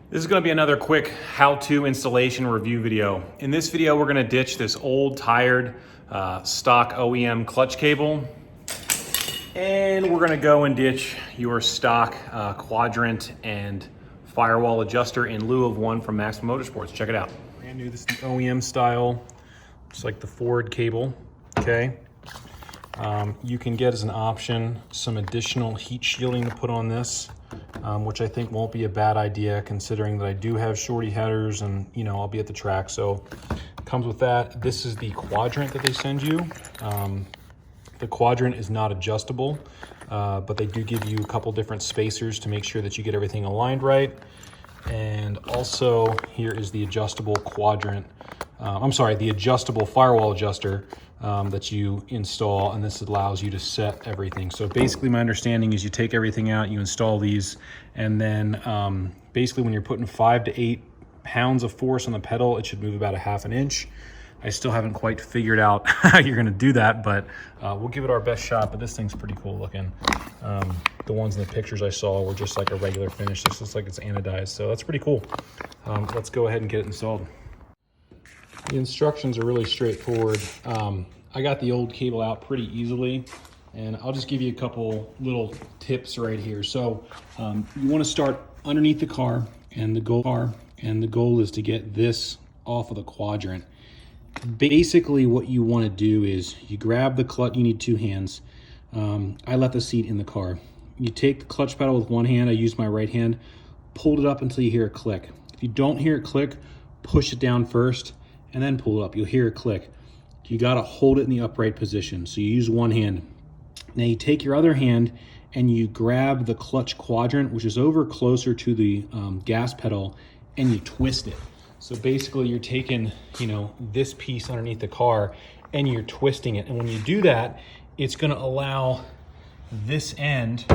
This is going to be another quick how-to installation review video. In this video, we're going to ditch this old, tired, stock OEM clutch cable, and we're going to go and ditch your stock Quadrant and Firewall adjuster in lieu of one from Maximum Motorsports. Check it out. Brand new, this is the OEM style. It's like the Ford cable, okay? You can get as an option some additional heat shielding to put on this, which I think won't be a bad idea considering that I do have shorty headers and I'll be at the track. So it comes with that. This is the Quadrant that they send you. The Quadrant is not adjustable, but they do give you a couple different spacers to make sure that you get everything aligned right. And also here is the adjustable Quadrant. The adjustable Firewall adjuster that you install, and this allows you to set everything. So basically my understanding is you take everything out, you install these, and then basically when you're putting 5 to 8 pounds of force on the pedal, it should move about a ½ an inch. I still haven't quite figured out how you're gonna do that, but we'll give it our best shot. But this thing's pretty cool looking. The ones in the pictures I saw were just like a regular finish. This looks like it's anodized, so that's pretty cool. Let's go ahead and get it installed. The instructions are really straightforward. I got the old cable out pretty easily, and I'll just give you a couple little tips right here. So you want to start underneath the car, and the goal is to get this off of the Quadrant. Basically what you want to do is you grab the clutch. You need 2 hands. I left the seat in the car. You take the clutch pedal with one hand. I use my right hand. Pull it up until you hear a click. If you don't hear it click, push it down first and then pull it up. You'll hear it click. You got to hold it in the upright position. So you use one hand. Now you take your other hand and you grab the clutch Quadrant, which is over closer to the gas pedal, and you twist it. So basically you're taking, this piece underneath the car and you're twisting it. And when you do that, it's going to allow this end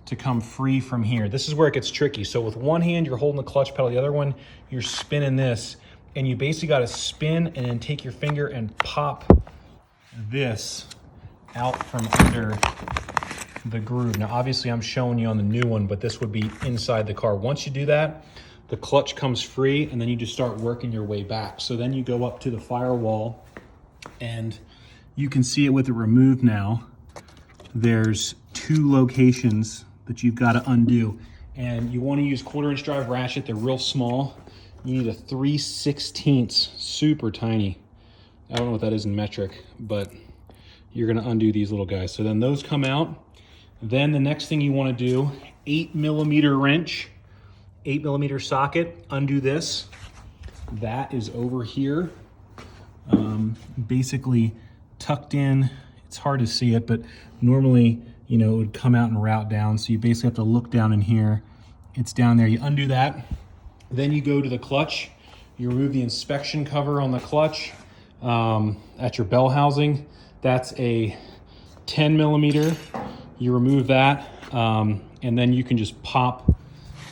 to come free from here. This is where it gets tricky. So with one hand, you're holding the clutch pedal. The other one, you're spinning this. And you basically got to spin and then take your finger and pop this out from under the groove. Now, obviously I'm showing you on the new one, but this would be inside the car. Once you do that, the clutch comes free and then you just start working your way back. So then you go up to the Firewall and you can see it with it removed now. There's 2 locations that you've got to undo. And you want to use 1/4-inch drive ratchet. They're real small. You need a 3/16, super tiny. I don't know what that is in metric, but you're gonna undo these little guys. So then those come out. Then the next thing you wanna do, 8mm wrench, 8mm socket, undo this. That is over here, basically tucked in. It's hard to see it, but normally, it would come out and route down. So you basically have to look down in here. It's down there, you undo that. Then you go to the clutch, you remove the inspection cover on the clutch at your bell housing. That's a 10mm. You remove that, and then you can just pop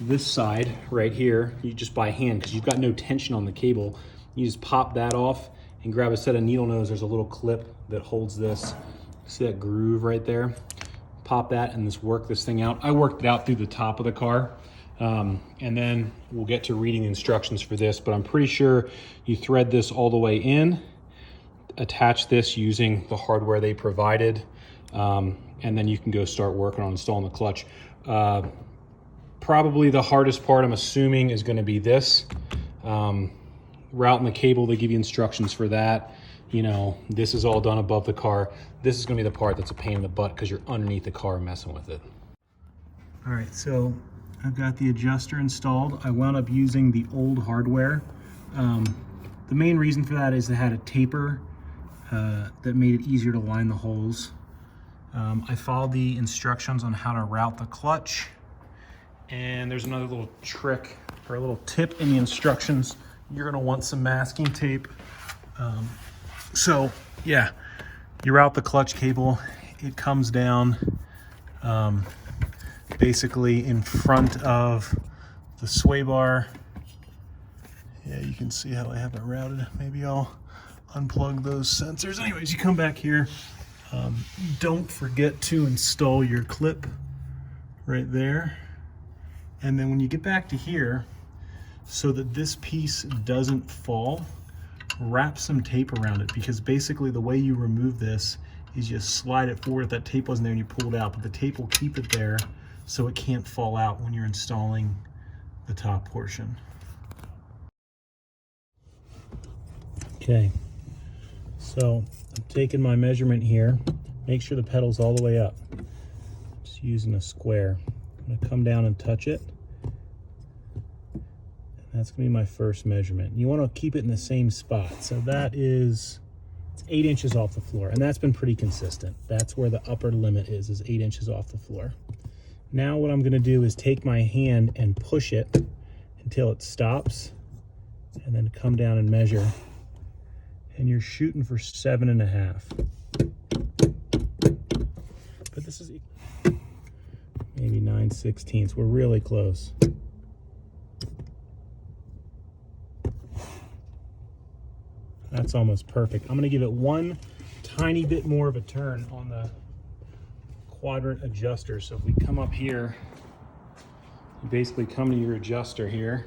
this side right here. You just by hand, because you've got no tension on the cable. You just pop that off and grab a set of needle nose. There's a little clip that holds this. See that groove right there? Pop that and just work this thing out. I worked it out through the top of the car. And then we'll get to reading the instructions for this, but I'm pretty sure you thread this all the way in, attach this using the hardware they provided, and then you can go start working on installing the clutch. Probably the hardest part, I'm assuming, is going to be this. Routing the cable, they give you instructions for that. This is all done above the car. This is going to be the part that's a pain in the butt because you're underneath the car messing with it. All right, so I've got the adjuster installed. I wound up using the old hardware. The main reason for that is it had a taper that made it easier to line the holes. I followed the instructions on how to route the clutch. And there's another little trick or a little tip in the instructions. You're gonna want some masking tape. So yeah, you route the clutch cable. It comes down basically in front of the sway bar. Yeah, you can see how I have it routed. Maybe I'll unplug those sensors. Anyways, you come back here. Don't forget to install your clip right there. And then when you get back to here, so that this piece doesn't fall, wrap some tape around it, because basically the way you remove this is you slide it forward. If that tape wasn't there and you pull it out, but the tape will keep it there so it can't fall out when you're installing the top portion. Okay, so I'm taking my measurement here. Make sure the pedal's all the way up. Just using a square. I'm gonna come down and touch it. That's gonna be my first measurement. You wanna keep it in the same spot. So that is, it's 8 inches off the floor, and that's been pretty consistent. That's where the upper limit is 8 inches off the floor. Now what I'm gonna do is take my hand and push it until it stops, and then come down and measure. And you're shooting for 7.5. But this is maybe 9/16. We're really close. That's almost perfect. I'm gonna give it one tiny bit more of a turn on the quadrant adjuster. So if we come up here, you basically come to your adjuster here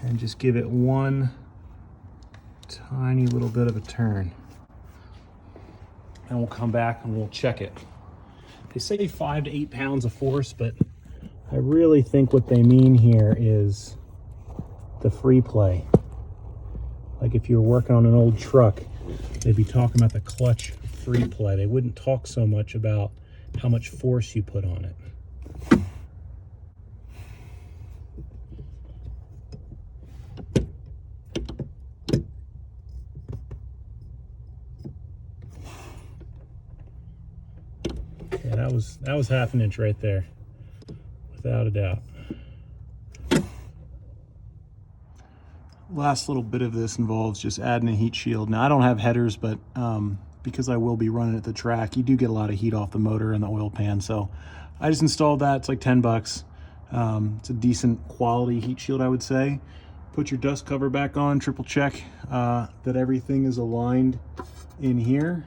and just give it one tiny little bit of a turn. And we'll come back and we'll check it. They say 5 to 8 pounds of force, but I really think what they mean here is the free play. Like if you were working on an old truck, they'd be talking about the clutch free play. They wouldn't talk so much about how much force you put on it. Yeah, that was 1/2 inch right there, without a doubt. Last little bit of this involves just adding a heat shield. Now I don't have headers, but because I will be running at the track, you do get a lot of heat off the motor and the oil pan. So I just installed that. It's like 10 bucks. It's a decent quality heat shield, I would say. Put your dust cover back on, triple check that everything is aligned in here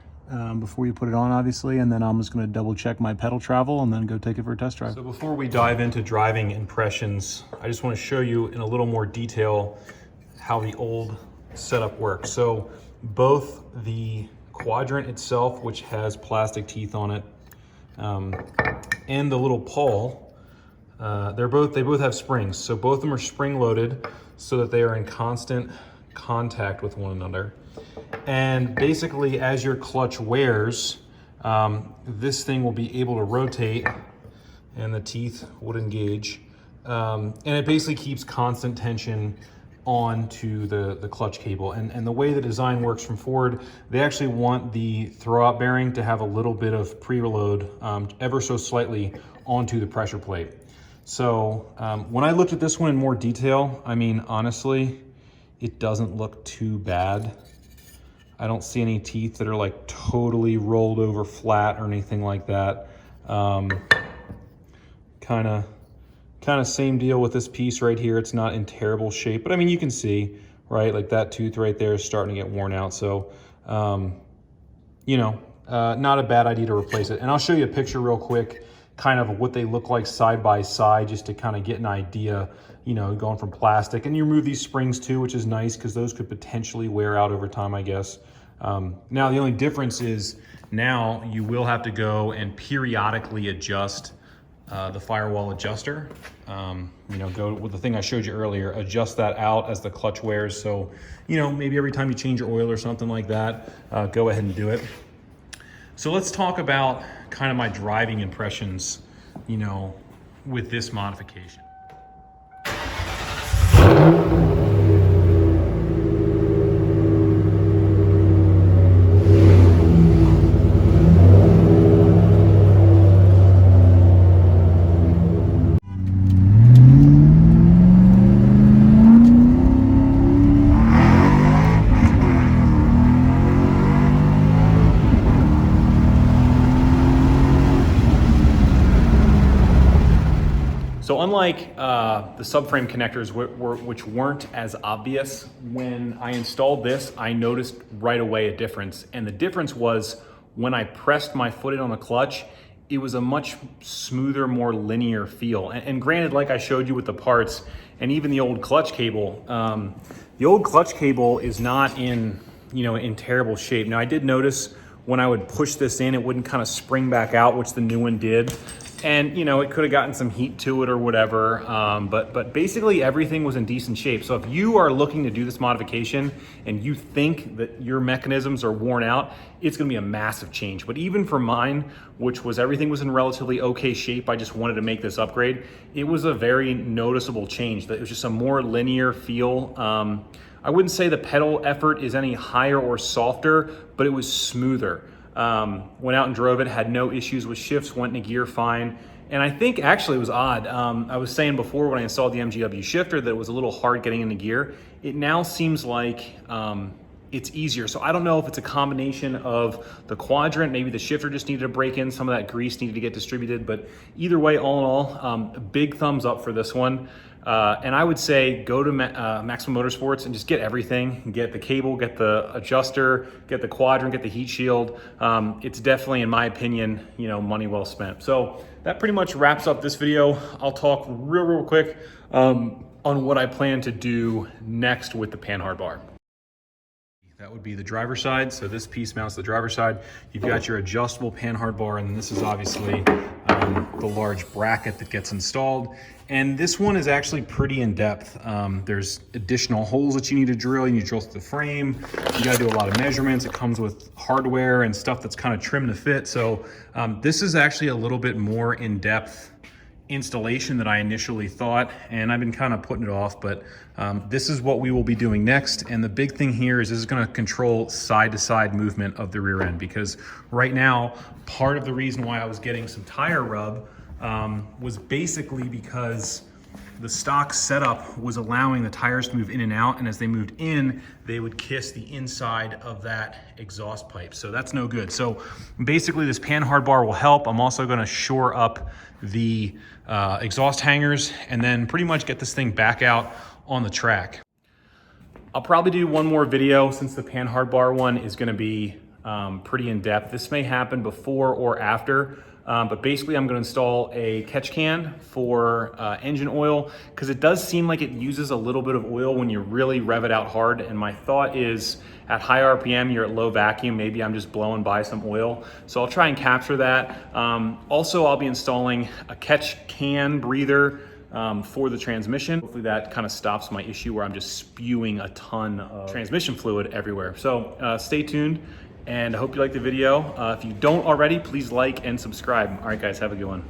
before you put it on, obviously. And then I'm just gonna double check my pedal travel and then go take it for a test drive. So before we dive into driving impressions, I just wanna show you in a little more detail how the old setup works. So both the Quadrant itself, which has plastic teeth on it, and the little pawl, they both have springs. So both of them are spring loaded so that they are in constant contact with one another. And basically as your clutch wears, this thing will be able to rotate and the teeth would engage. And it basically keeps constant tension onto the clutch cable. And the way the design works from Ford, they actually want the throwout bearing to have a little bit of preload, ever so slightly, onto the pressure plate. So when I looked at this one in more detail, I mean, honestly, it doesn't look too bad. I don't see any teeth that are like totally rolled over flat or anything like that. Kind of same deal with this piece right here. It's not in terrible shape, but I mean, you can see, right? Like that tooth right there is starting to get worn out. So, you know, not a bad idea to replace it. And I'll show you a picture real quick, kind of what they look like side by side, just to kind of get an idea, you know, going from plastic. And you remove these springs too, which is nice because those could potentially wear out over time, I guess. Now, the only difference is now you will have to go and periodically adjust the Firewall adjuster. You know, go with the thing I showed you earlier, adjust that out as the clutch wears. So, you know, maybe every time you change your oil or something like that, go ahead and do it. So let's talk about kind of my driving impressions, you know, with this modification. So unlike the subframe connectors, which weren't as obvious, when I installed this, I noticed right away a difference. And the difference was when I pressed my foot in on the clutch, it was a much smoother, more linear feel. And granted, like I showed you with the parts and even the old clutch cable, the old clutch cable is not in, in terrible shape. Now I did notice when I would push this in, it wouldn't kind of spring back out, which the new one did. And it could have gotten some heat to it or whatever, but basically everything was in decent shape. So if you are looking to do this modification and you think that your mechanisms are worn out, it's gonna be a massive change. But even for mine, which was everything was in relatively okay shape, I just wanted to make this upgrade, it was a very noticeable change. It was just a more linear feel. I wouldn't say the pedal effort is any higher or softer, but it was smoother. Went out and drove it, had no issues with shifts, went into gear fine. And I think actually it was odd. I was saying before when I installed the MGW shifter that it was a little hard getting into gear. It now seems like it's easier. So I don't know if it's a combination of the Quadrant, maybe the shifter just needed to break in, some of that grease needed to get distributed, but either way, all in all, a big thumbs up for this one. And I would say go to Maximum Motorsports and just get everything. Get the cable, get the adjuster, get the Quadrant, get the heat shield. It's definitely, in my opinion, money well spent. So that pretty much wraps up this video. I'll talk real quick on what I plan to do next with the Panhard bar. That would be the driver's side. So this piece mounts the driver's side. You've got your adjustable Panhard bar, and then this is obviously the large bracket that gets installed. And this one is actually pretty in depth. There's additional holes that you need to drill. You need to drill through the frame. You gotta do a lot of measurements. It comes with hardware and stuff that's kind of trimmed to fit. So this is actually a little bit more in depth installation than I initially thought, and I've been kind of putting it off, but this is what we will be doing next. And the big thing here is this is going to control side-to-side movement of the rear end, because right now part of the reason why I was getting some tire rub was basically because the stock setup was allowing the tires to move in and out, and as they moved in, they would kiss the inside of that exhaust pipe. So that's no good. So basically this Panhard bar will help. I'm also going to shore up the exhaust hangers and then pretty much get this thing back out on the track. I'll probably do one more video since the Panhard bar one is going to be pretty in depth. This may happen before or after. But basically I'm going to install a catch can for engine oil, because it does seem like it uses a little bit of oil when you really rev it out hard. And my thought is at high RPM, you're at low vacuum, maybe I'm just blowing by some oil. So I'll try and capture that. Also, I'll be installing a catch can breather for the transmission. Hopefully that kind of stops my issue where I'm just spewing a ton of transmission fluid everywhere. So stay tuned. And I hope you liked the video. If you don't already, please like and subscribe. All right, guys, have a good one.